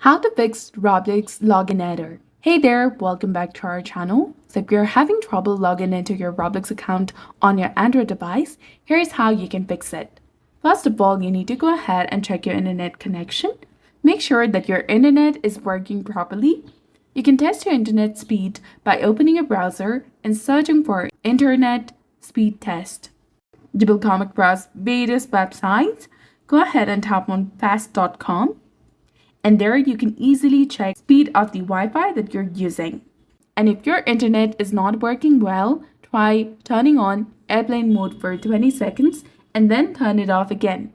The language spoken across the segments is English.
How to fix Roblox login error. Hey there, welcome back to our channel. So if you're having trouble logging into your Roblox account on your Android device, here's how you can fix it. First of all, you need to go ahead and check your internet connection. Make sure that your internet is working properly. You can test your internet speed by opening a browser and searching for internet speed test. You will come across various websites. Go ahead and tap on fast.com. And there you can easily check speed of the Wi-Fi that you're using. And if your internet is not working well, try turning on airplane mode for 20 seconds and then turn it off again.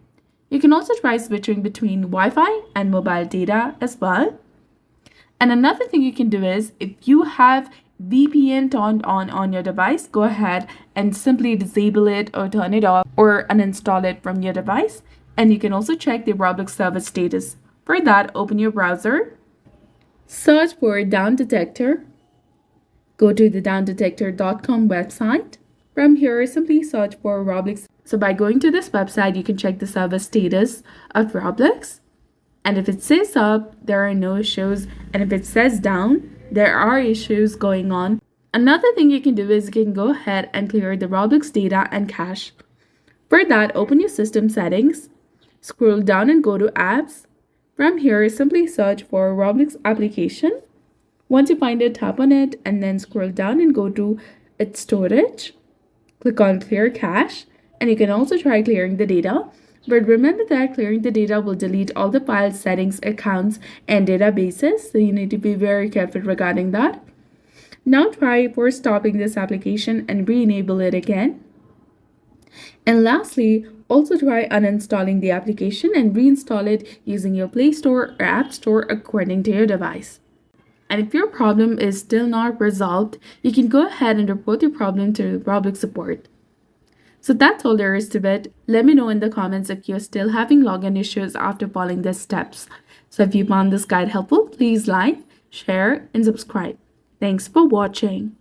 You can also try switching between Wi-Fi and mobile data as well. And another thing you can do is if you have VPN turned on your device, go ahead and simply disable it or turn it off or uninstall it from your device. And you can also check the Roblox server status. For that, open your browser, search for down detector, go to the downdetector.com website. From here, simply search for Roblox. So by going to this website, you can check the server status of Roblox. And if it says up, there are no issues. And if it says down, there are issues going on. Another thing you can do is you can go ahead and clear the Roblox data and cache. For that, open your system settings, scroll down and go to apps. From here, simply search for Roblox application. Once you find it, tap on it and then scroll down and go to its storage. Click on clear cache and you can also try clearing the data. But remember that clearing the data will delete all the files, settings, accounts, and databases. So you need to be very careful regarding that. Now try for stopping this application and re-enable it again. And lastly, also try uninstalling the application and reinstall it using your Play Store or App Store according to your device. And if your problem is still not resolved, you can go ahead and report your problem to Roblox support. So that's all there is to it. Let me know in the comments if you're still having login issues after following these steps. So if you found this guide helpful, please like, share, and subscribe. Thanks for watching.